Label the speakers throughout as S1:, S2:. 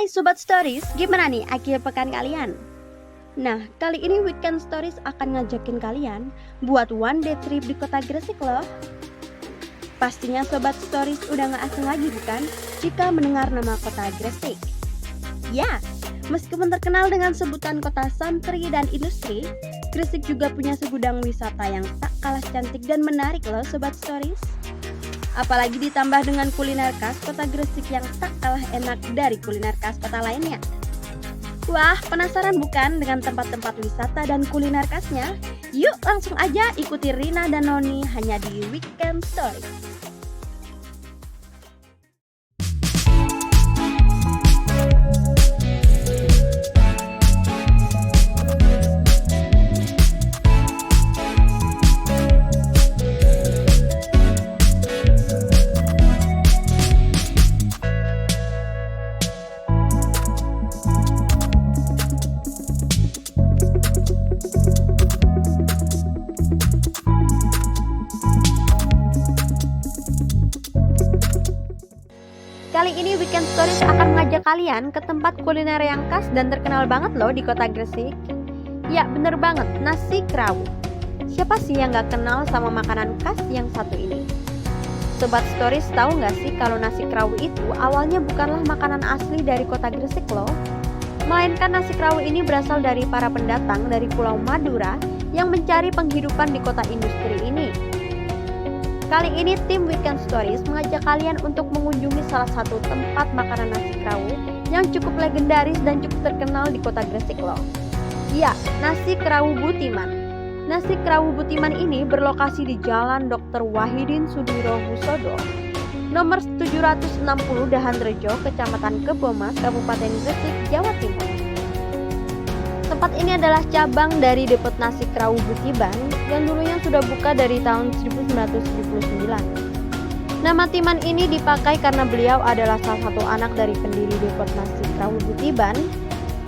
S1: Hai Sobat Stories, gimana nih akhir pekan kalian? Nah, kali ini Weekend Stories akan ngajakin kalian buat one day trip di kota Gresik loh. Pastinya Sobat Stories udah gak asing lagi bukan jika mendengar nama kota Gresik. Ya, meskipun terkenal dengan sebutan kota santri dan industri, Gresik juga punya segudang wisata yang tak kalah cantik dan menarik loh Sobat Stories. Apalagi ditambah dengan kuliner khas kota Gresik yang tak kalah enak dari kuliner khas kota lainnya. Wah, penasaran bukan dengan tempat-tempat wisata dan kuliner khasnya? Yuk langsung aja ikuti Rina dan Noni hanya di Weekend Story. Kali ini Weekend Stories akan mengajak kalian ke tempat kuliner yang khas dan terkenal banget loh di kota Gresik. Ya bener banget, nasi krawu. Siapa sih yang gak kenal sama makanan khas yang satu ini? Sobat Stories tahu gak sih kalau nasi krawu itu awalnya bukanlah makanan asli dari kota Gresik loh. Melainkan nasi krawu ini berasal dari para pendatang dari Pulau Madura yang mencari penghidupan di kota industri ini. Kali ini tim Weekend Stories mengajak kalian untuk mengunjungi salah satu tempat makanan nasi krawu yang cukup legendaris dan cukup terkenal di kota Gresik loh. Ya, nasi krawu Butiman. Nasi krawu Butiman ini berlokasi di Jalan Dr. Wahidin Sudirohusodo, nomor 760 Dahanrejo, Kecamatan Kebomas, Kabupaten Gresik, Jawa Timur. Tempat ini adalah cabang dari Depot Nasi Krawu Butiban yang dulunya sudah buka dari tahun 1979. Nama Timan ini dipakai karena beliau adalah salah satu anak dari pendiri Depot Nasi Krawu Butiban.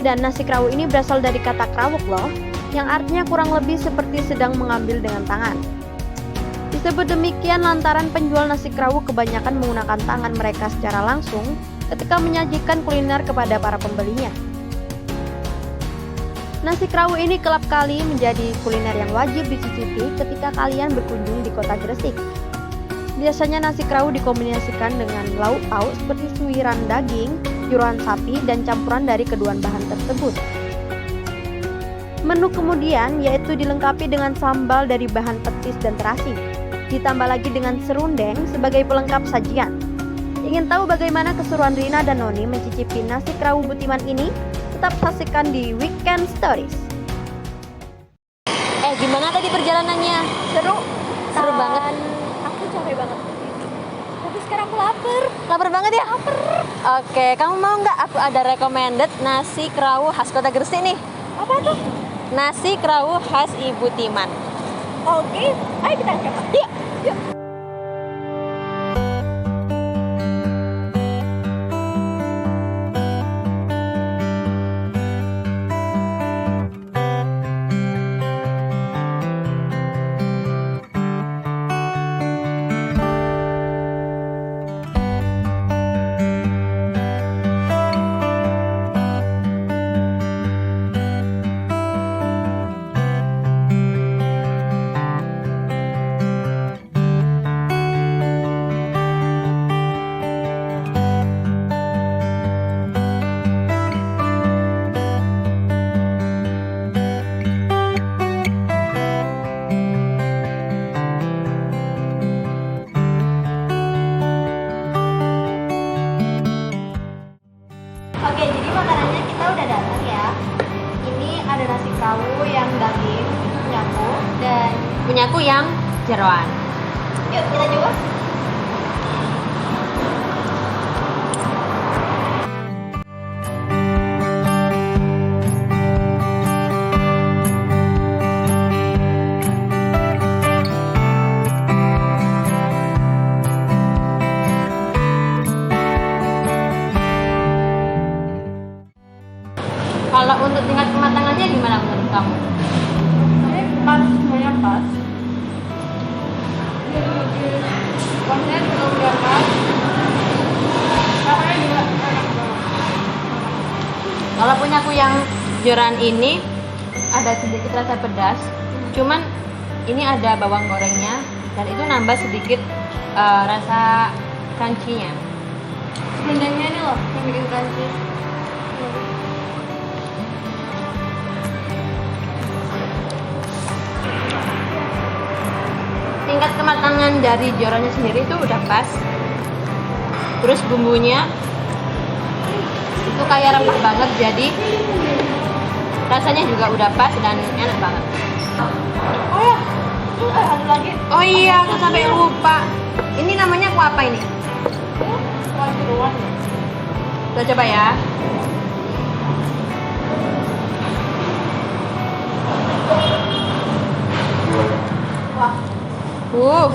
S1: Dan nasi krawu ini berasal dari kata krawuk loh, yang artinya kurang lebih seperti sedang mengambil dengan tangan. Disebut demikian lantaran penjual nasi krawu kebanyakan menggunakan tangan mereka secara langsung ketika menyajikan kuliner kepada para pembelinya. Nasi krawu ini kelap kali menjadi kuliner yang wajib dicicipi ketika kalian berkunjung di kota Gresik. Biasanya nasi krawu dikombinasikan dengan lauk pauk seperti suiran daging, jeroan sapi, dan campuran dari kedua bahan tersebut. Menu kemudian yaitu dilengkapi dengan sambal dari bahan petis dan terasi, ditambah lagi dengan serundeng sebagai pelengkap sajian. Ingin tahu bagaimana keseruan Rina dan Noni mencicipi nasi krawu Butiman ini? Tetap saksikan di Weekend Stories.
S2: Gimana tadi perjalanannya? Seru banget.
S1: Aku capek banget. Tapi sekarang aku lapar.
S2: Lapar banget ya?
S1: Lapar.
S2: Oke, kamu mau nggak? Aku ada recommended nasi krawu khas kota Gresik nih.
S1: Apa tuh?
S2: Nasi krawu khas Ibu Timan.
S1: Oke, ayo kita coba. Yuk. Oke, jadi makanannya kita udah datang ya. Ini ada nasi krawu yang daging, nyaku, dan
S2: Punyaku yang jeroan.
S1: yuk kita coba.
S2: Kalau untuk tingkat kematangannya gimana menurut kamu?
S1: Semuanya pas. Kuahnya juga udah pas. Rasanya juga enak banget.
S2: Kalau punya aku yang joran ini ada sedikit rasa pedas, cuman ini ada bawang gorengnya dan itu nambah sedikit rasa crunchy-nya. Sebenarnya ini loh yang bikin crunchy. Tingkat kematangan dari jorannya sendiri itu udah pas. Terus bumbunya itu kayak rempah banget, jadi rasanya juga udah pas dan enak banget. Oh ya, ada lagi. Oh iya, aku sampai lupa. Ini namanya kuah apa ini? Kuah jeroan. Kita coba ya. Wah. Uh.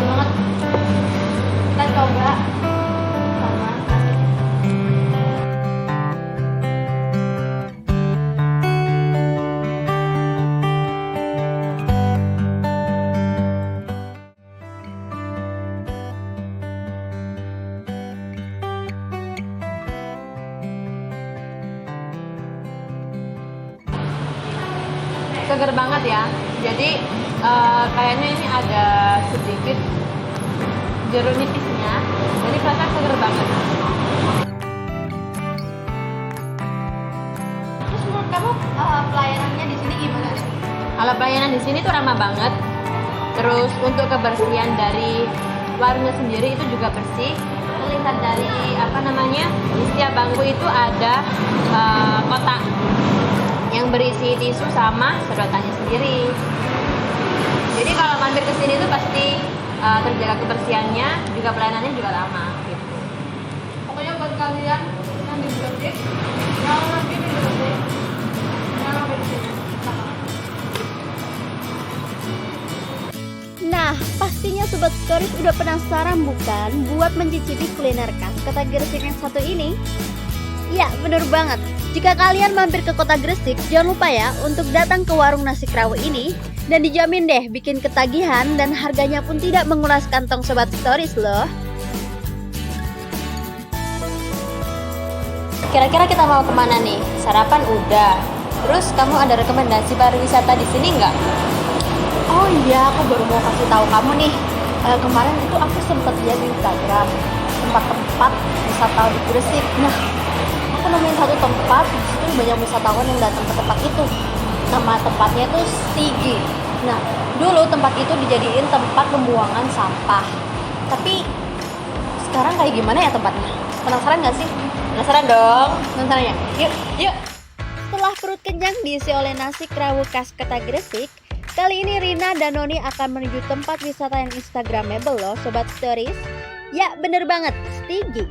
S2: Banget. Kita coba sama seger banget ya. Jadi kayaknya ini ada sedikit jeruk nipisnya. Jadi rasanya seger banget. Terus menurut kamu pelayanannya di sini gimana? Kalau pelayanan di sini tuh ramah banget. Terus untuk kebersihan dari warungnya sendiri itu juga bersih. Terlihat dari di setiap bangku itu ada kotak yang berisi tisu sama sedotannya sendiri. Jadi kalau mampir ke sini tuh pasti terjaga kebersihannya, juga pelayanannya juga lama gitu. Pokoknya buat kalian yang di Gresik, kalau mampir di Gresik, jangan mampir di sini.
S1: Nah, pastinya Sobat Stories udah penasaran bukan buat mencicipi kuliner khas kota Gresik yang satu ini? Ya, bener banget. Jika kalian mampir ke kota Gresik, jangan lupa ya untuk datang ke warung nasi Krawu ini. Dan dijamin deh bikin ketagihan dan harganya pun tidak menguras kantong Sobat Stories loh.
S2: Kira-kira kita mau kemana nih? Sarapan udah. Terus kamu ada rekomendasi pariwisata di sini nggak?
S1: Oh iya, aku baru mau kasih tahu kamu nih. Kemarin itu aku sempat lihat di Instagram tempat-tempat wisata di Gresik. Nah, aku nemuin satu tempat, di situ banyak wisatawan yang datang ke tempat itu. Nama tempatnya itu Stigi. Nah, dulu tempat itu dijadiin tempat pembuangan sampah. Tapi sekarang kayak gimana ya tempatnya? Penasaran nggak sih?
S2: Penasaran dong.
S1: Penasaran ya? Yuk, yuk. Setelah perut kenyang diisi oleh nasi Krawu khas kota Gresik, kali ini Rina dan Noni akan menuju tempat wisata yang instagramable loh Sobat Stories. Ya bener banget, Stigi.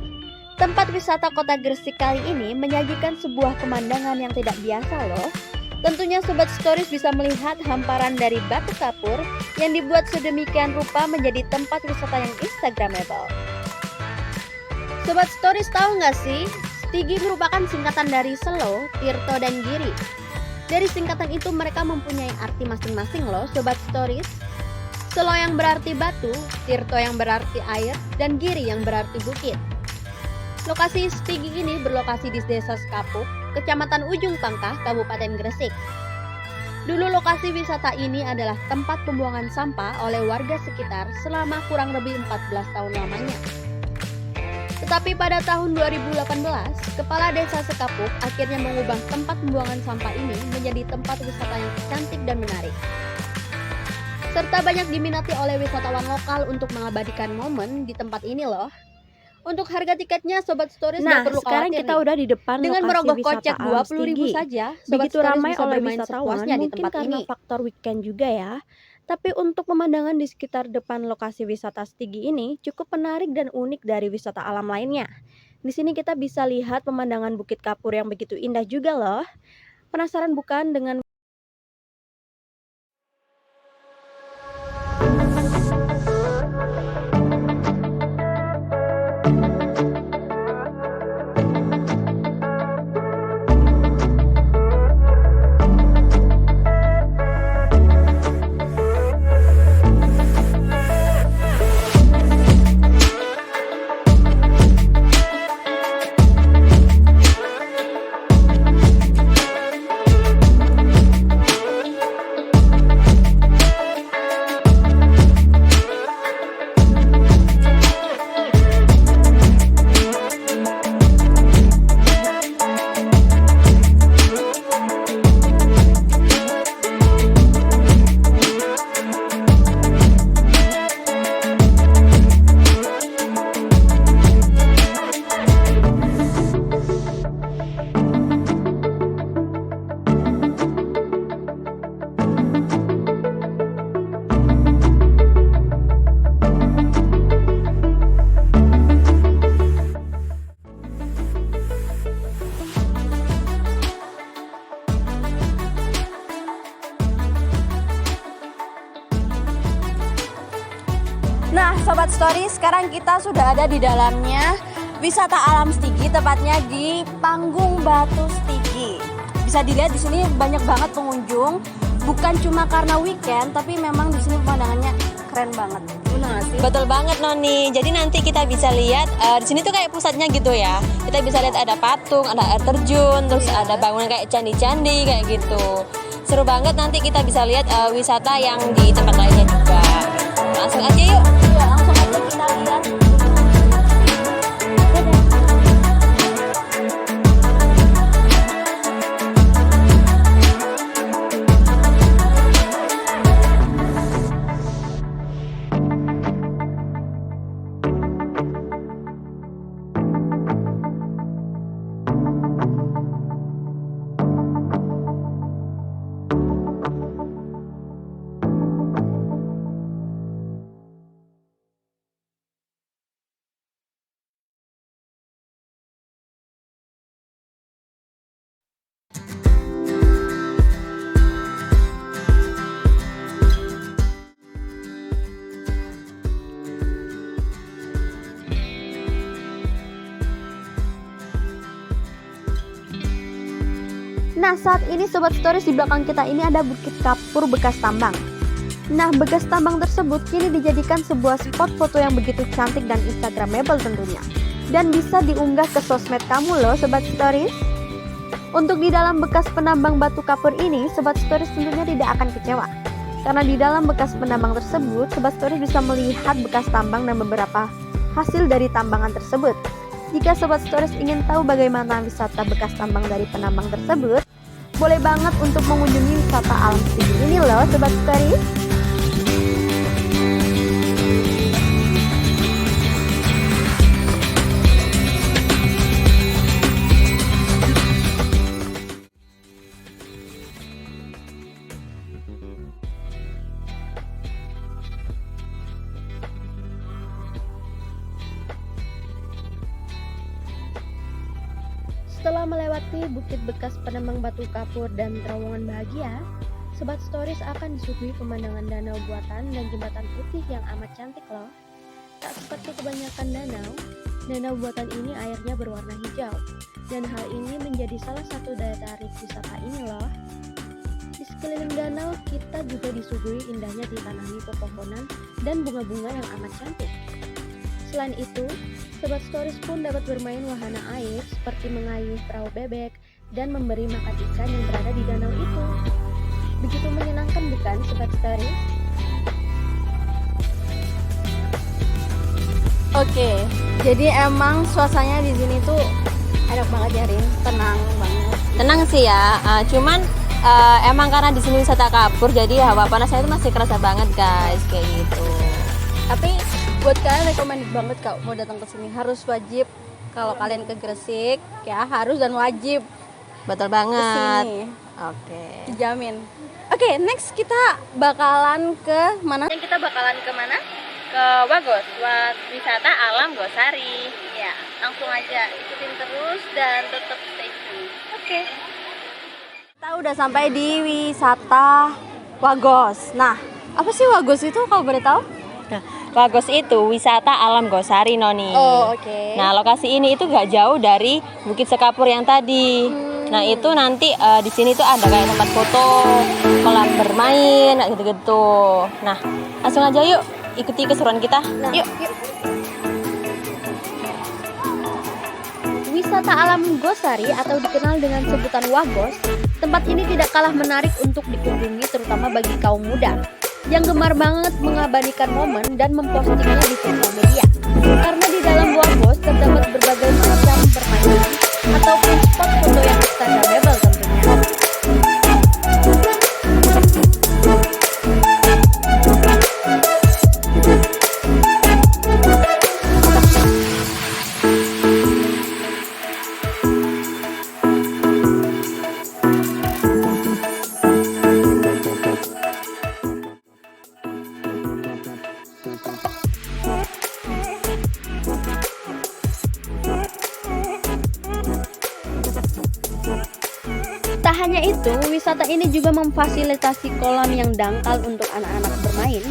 S1: Tempat wisata kota Gresik kali ini menyajikan sebuah pemandangan yang tidak biasa loh. Tentunya Sobat Stories bisa melihat hamparan dari batu kapur yang dibuat sedemikian rupa menjadi tempat wisata yang instagramable. Sobat Stories tahu nggak sih, Stigi merupakan singkatan dari Selo, Tirto, dan Giri. Dari singkatan itu mereka mempunyai arti masing-masing loh Sobat Stories. Selo yang berarti batu, Tirto yang berarti air, dan Giri yang berarti bukit. Lokasi Stigi ini berlokasi di Desa Sekapuk, Kecamatan Ujung Pangkah, Kabupaten Gresik. Dulu lokasi wisata ini adalah tempat pembuangan sampah oleh warga sekitar selama kurang lebih 14 tahun lamanya. Tetapi pada tahun 2018, Kepala Desa Sekapuk akhirnya mengubah tempat pembuangan sampah ini menjadi tempat wisata yang cantik dan menarik. Serta banyak diminati oleh wisatawan lokal untuk mengabadikan momen di tempat ini loh. Untuk harga tiketnya Sobat Stories
S3: Nah,
S1: nggak perlu
S3: sekarang
S1: khawatir
S3: kita
S1: nih.
S3: udah di depan
S1: Dengan
S3: lokasi
S1: merogoh
S3: wisata
S1: kocek
S3: alam
S1: 20.000
S3: Stigi.
S1: saja, Sobat
S3: Begitu
S1: Stories
S3: ramai
S1: bisa
S3: oleh
S1: bermain
S3: wisatawan,
S1: sepuasnya di
S3: mungkin
S1: tempat
S3: karena
S1: ini.
S3: faktor weekend juga ya. Tapi untuk pemandangan di sekitar depan lokasi wisata Stigi ini cukup menarik dan unik dari wisata alam lainnya. Di sini kita bisa lihat pemandangan Bukit Kapur yang begitu indah juga loh. Penasaran bukan dengan Nah, Sobat Story, sekarang kita sudah ada di dalamnya wisata alam Stigi, tepatnya di Panggung Batu Stigi. Bisa dilihat di sini banyak banget pengunjung, bukan cuma karena weekend, tapi memang di sini pemandangannya keren banget. Benar nggak sih?
S2: Betul banget Noni. Jadi nanti kita bisa lihat di sini tuh kayak pusatnya gitu ya. Kita bisa lihat ada patung, ada air terjun, terus ada bangunan kayak candi-candi kayak gitu. Seru banget, nanti kita bisa lihat wisata yang di tempat lainnya juga. Langsung aja yuk.
S3: Iya, langsung aja kita lihat.
S1: Nah, saat ini Sobat Stories, di belakang kita ini ada Bukit Kapur bekas tambang. Nah, bekas tambang tersebut kini dijadikan sebuah spot foto yang begitu cantik dan instagramable tentunya. Dan bisa diunggah ke sosmed kamu loh Sobat Stories. Untuk di dalam bekas penambang batu kapur ini, Sobat Stories tentunya tidak akan kecewa. Karena di dalam bekas penambang tersebut, Sobat Stories bisa melihat bekas tambang dan beberapa hasil dari tambangan tersebut. Jika Sobat Stories ingin tahu bagaimana wisata bekas tambang dari penambang tersebut, boleh banget untuk mengunjungi wisata alam Stigi ini loh Sobat Stories.
S3: Setelah melewati bukit bekas penambang batu kapur dan terowongan bahagia, Sobat Stories akan disuguhi pemandangan danau buatan dan jembatan putih yang amat cantik loh. Tak seperti kebanyakan danau buatan ini airnya berwarna hijau, dan hal ini menjadi salah satu daya tarik wisata ini loh. Di sekeliling danau kita juga disuguhi indahnya ditanami pepohonan dan bunga-bunga yang amat cantik. Selain itu, Sobat Stories pun dapat bermain wahana air seperti mengayuh perahu bebek dan memberi makan ikan yang berada di danau itu. Begitu menyenangkan bukan Sobat Stories? Oke, jadi emang suasananya di sini tuh enak banget ya Rin, tenang banget.
S2: Tenang sih ya, cuman emang karena di sini wisata kapur, jadi hawa panasnya itu masih kerasa banget guys, kayak gitu.
S3: Tapi buat kalian recommended banget kalau mau datang ke sini, harus wajib kalau kalian ke Gresik ya, harus dan wajib
S2: Betul
S3: ke
S2: banget.
S3: sini.
S2: Oke.
S3: Dijamin. Oke, next kita bakalan ke mana? Yang kita bakalan ke mana?
S2: Ke Wagos, wisata alam Gosari.
S3: Ya, langsung aja ikutin terus dan tetap stay tune. Oke. Kita udah sampai di wisata Wagos. Nah, apa sih Wagos itu kalau boleh tahu?
S2: Nah, Wagos itu wisata alam Gosari Noni.
S3: Oh, oke.
S2: Nah, lokasi ini itu gak jauh dari Bukit Sekapur yang tadi. Nah, itu nanti di sini tuh ada kayak tempat foto, kolam bermain, kayak gitu-gitu. Nah, langsung aja yuk ikuti keseruan kita.
S3: Nah,
S2: Yuk.
S1: Wisata alam Gosari atau dikenal dengan sebutan Wagos, tempat ini tidak kalah menarik untuk dikunjungi terutama bagi kaum muda yang gemar banget mengabadikan momen dan mempostingnya di sosial media. Karena di dalam Wagos terdapat berbagai macam permainan ataupun spot foto yang instagramable tentunya.
S3: hanya itu, wisata ini juga memfasilitasi kolam yang dangkal untuk anak-anak bermain.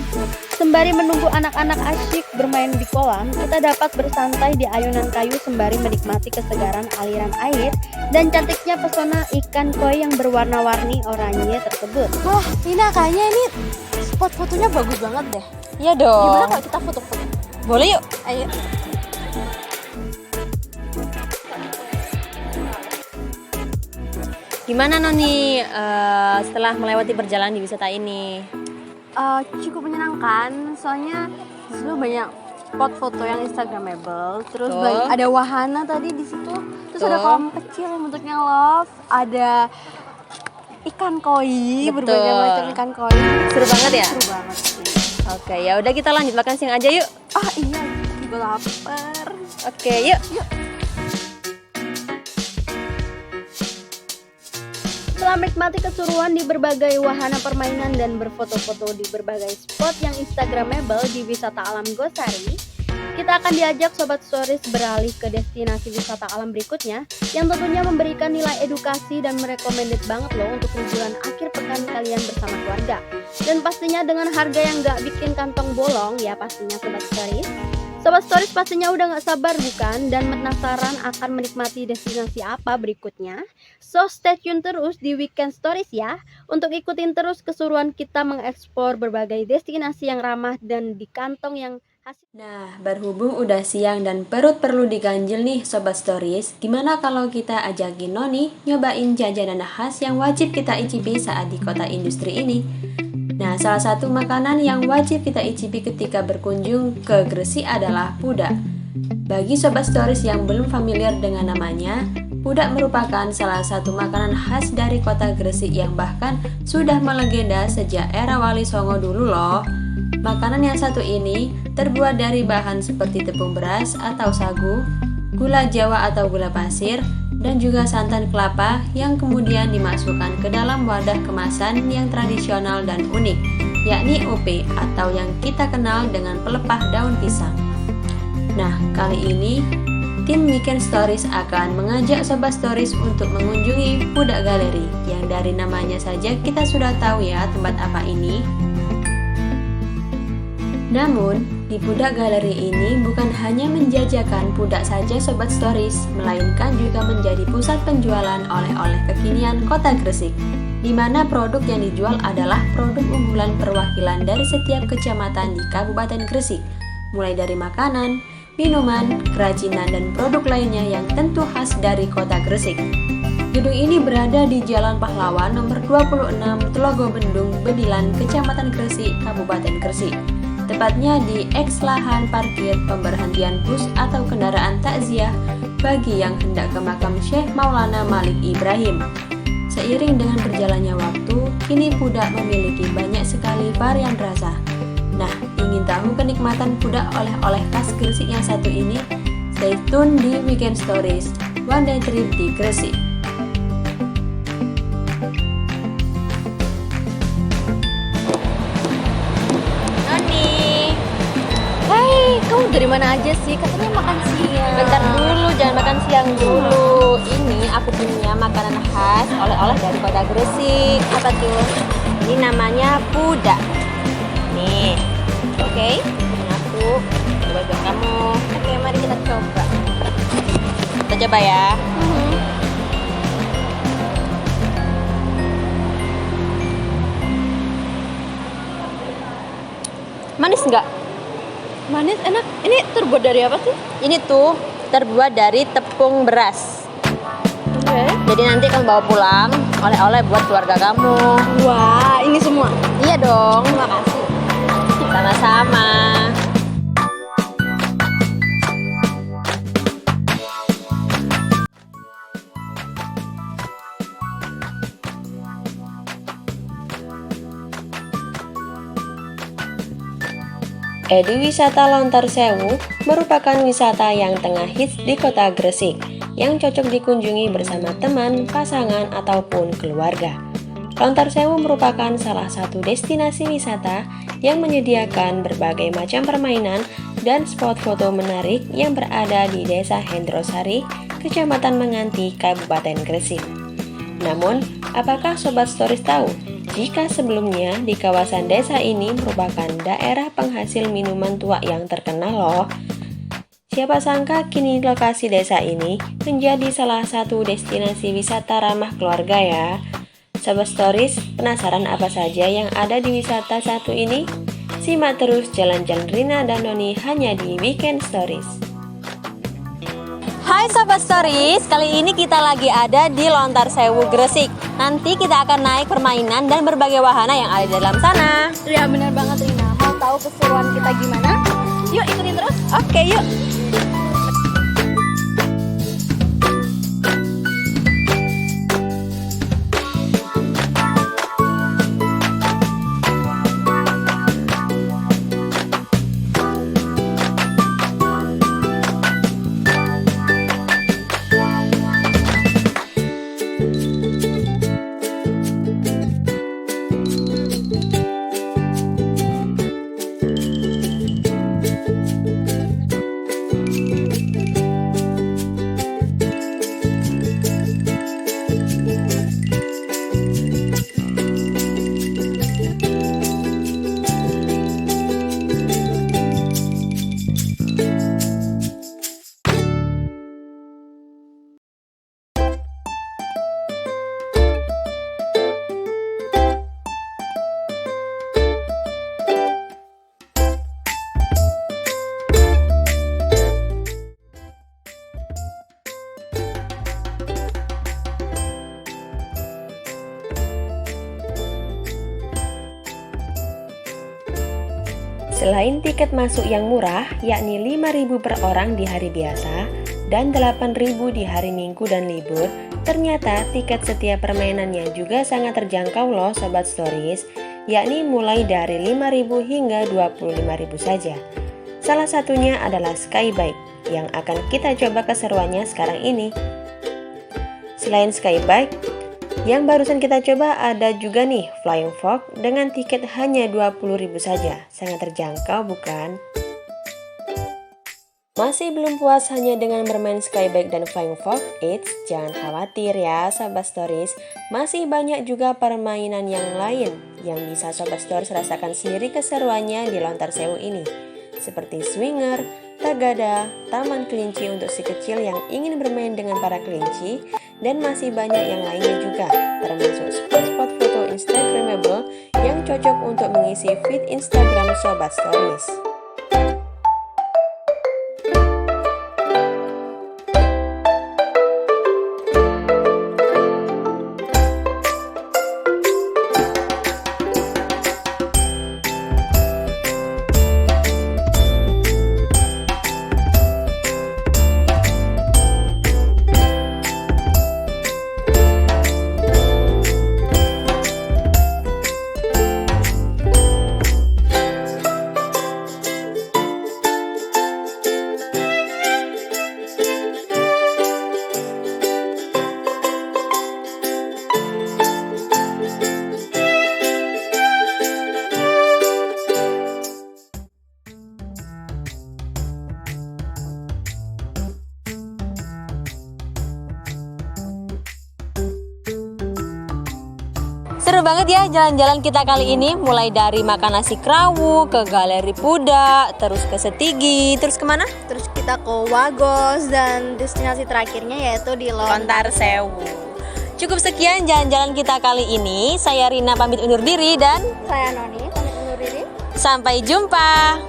S3: Sembari menunggu anak-anak asyik bermain di kolam, kita dapat bersantai di ayunan kayu sembari menikmati kesegaran aliran air dan cantiknya pesona ikan koi yang berwarna-warni oranye tersebut.
S1: Wah, Ina, kayaknya ini spot fotonya bagus banget deh.
S2: Iya dong.
S1: Gimana kalau kita foto-foto?
S2: Boleh yuk.
S1: Ayo.
S2: Gimana Noni setelah melewati perjalanan di wisata ini?
S1: Cukup menyenangkan, soalnya disitu banyak spot foto yang instagramable. Terus
S2: Betul.
S1: ada wahana tadi di situ. Terus ada
S2: Betul.
S1: kolam kecil yang bentuknya love. Ada ikan koi,
S2: Betul.
S1: berbagai macam ikan koi.
S2: Seru banget ya?
S1: Seru banget sih.
S2: Oke, ya udah kita lanjut makan siang aja yuk.
S1: Ah iya, juga lapar.
S2: Oke, yuk.
S3: Setelah menikmati keseruan di berbagai wahana permainan dan berfoto-foto di berbagai spot yang instagramable di wisata alam Gosari, kita akan diajak Sobat Stories beralih ke destinasi wisata alam berikutnya yang tentunya memberikan nilai edukasi dan merekomended banget loh untuk liburan akhir pekan kalian bersama keluarga. Dan pastinya dengan harga yang gak bikin kantong bolong ya pastinya Sobat Stories. Sobat Stories pastinya udah gak sabar bukan dan penasaran akan menikmati destinasi apa berikutnya? So stay tune terus di Weekend Stories ya untuk ikutin terus keseruan kita mengeksplor berbagai destinasi yang ramah dan di kantong yang hasil.
S2: Nah, berhubung udah siang dan perut perlu diganjel nih Sobat Stories, gimana kalau kita ajakin Noni nyobain jajanan khas yang wajib kita icipi saat di kota industri ini? Nah, salah satu makanan yang wajib kita icipi ketika berkunjung ke Gresik adalah pudak. Bagi Sobat Stories yang belum familiar dengan namanya, pudak merupakan salah satu makanan khas dari kota Gresik yang bahkan sudah melegenda sejak era Wali Songo dulu loh. Makanan yang satu ini terbuat dari bahan seperti tepung beras atau sagu, gula jawa atau gula pasir, dan juga santan kelapa yang kemudian dimasukkan ke dalam wadah kemasan yang tradisional dan unik, yakni UP atau yang kita kenal dengan pelepah daun pisang. Nah, kali ini tim Weekend Stories akan mengajak Sobat Stories untuk mengunjungi Pudak Galeri yang dari namanya saja kita sudah tahu ya tempat apa ini. Namun, di Pudak Galeri ini bukan hanya menjajakan pudak saja Sobat Stories, melainkan juga menjadi pusat penjualan oleh-oleh kekinian kota Gresik, di mana produk yang dijual adalah produk unggulan perwakilan dari setiap kecamatan di Kabupaten Gresik, mulai dari makanan, minuman, kerajinan, dan produk lainnya yang tentu khas dari kota Gresik. Gedung ini berada di Jalan Pahlawan nomor 26 Telogo Bendung, Bedilan, Kecamatan Gresik, Kabupaten Gresik. Tepatnya di eks lahan parkir pemberhentian bus atau kendaraan takziah bagi yang hendak ke makam Syekh Maulana Malik Ibrahim. Seiring dengan berjalannya waktu, kini pudak memiliki banyak sekali varian rasa. Nah, ingin tahu kenikmatan pudak oleh-oleh khas Gresik yang satu ini? Stay tune di Weekend Stories, One Day Trip di Gresik.
S1: Kamu dari mana aja sih? Katanya makan siang.
S2: Bentar dulu, jangan makan siang dulu. Ini aku punya makanan khas oleh-oleh dari kota Gresik.
S1: Apa tuh?
S2: Ini namanya pudak. Nih, oke? Ini aku coba buat kamu.
S1: Oke, mari kita coba.
S2: Kita coba ya. Manis nggak?
S1: Manis, enak. Ini terbuat dari apa sih?
S2: Ini tuh terbuat dari tepung beras.
S1: Oke.
S2: Jadi nanti kamu bawa pulang oleh-oleh buat keluarga kamu.
S1: Wah, ini semua.
S2: Iya dong.
S1: Terima kasih.
S2: Sama-sama. Wisata Lontar Sewu merupakan wisata yang tengah hits di kota Gresik yang cocok dikunjungi bersama teman, pasangan, ataupun keluarga. Lontar Sewu merupakan salah satu destinasi wisata yang menyediakan berbagai macam permainan dan spot foto menarik yang berada di Desa Hendrosari, Kecamatan Menganti, Kabupaten Gresik. Namun, Apakah Sobat Stories tahu jika sebelumnya di kawasan desa ini merupakan daerah penghasil minuman tua yang terkenal loh? Siapa sangka kini lokasi desa ini menjadi salah satu destinasi wisata ramah keluarga ya. Sobat Stories, penasaran apa saja yang ada di wisata satu ini? Simak terus jalan-jalan Rina dan Noni hanya di Weekend Stories.
S1: Hai Sobat Stories, kali ini kita lagi ada di Lontar Sewu Gresik. Nanti kita akan naik permainan dan berbagai wahana yang ada di dalam sana.
S3: Ya benar banget Rina. Mau tahu keseruan kita gimana? Yuk ikutin terus.
S1: Oke, yuk.
S2: Selain tiket masuk yang murah, yakni 5.000 per orang di hari biasa dan 8.000 di hari Minggu dan libur, ternyata tiket setiap permainannya juga sangat terjangkau loh Sobat Stories, yakni mulai dari 5.000 hingga 25.000 saja. Salah satunya adalah Skybike yang akan kita coba keseruannya sekarang ini. Selain Skybike, yang barusan kita coba ada juga nih Flying Fox dengan tiket hanya 20.000 saja. Sangat terjangkau bukan? Masih belum puas hanya dengan bermain Skybike dan Flying Fox? Eits, jangan khawatir ya Sobat Stories. Masih banyak juga permainan yang lain yang bisa Sobat Stories rasakan sendiri keseruannya di Lontar Sewu ini. Seperti swinger, tagada, taman kelinci untuk si kecil yang ingin bermain dengan para kelinci, dan masih banyak yang lainnya juga, termasuk spot-spot foto Instagramable yang cocok untuk mengisi feed Instagram Sobat Stories.
S1: Seru banget ya jalan-jalan kita kali ini, mulai dari makan nasi krawu, ke galeri Puda, terus ke Setigi, terus kemana?
S3: Terus kita ke Wagos dan destinasi terakhirnya yaitu di
S1: Lontar Sewu. Cukup sekian jalan-jalan kita kali ini. Saya Rina pamit undur diri dan
S3: Saya Noni pamit undur diri.
S1: sampai jumpa.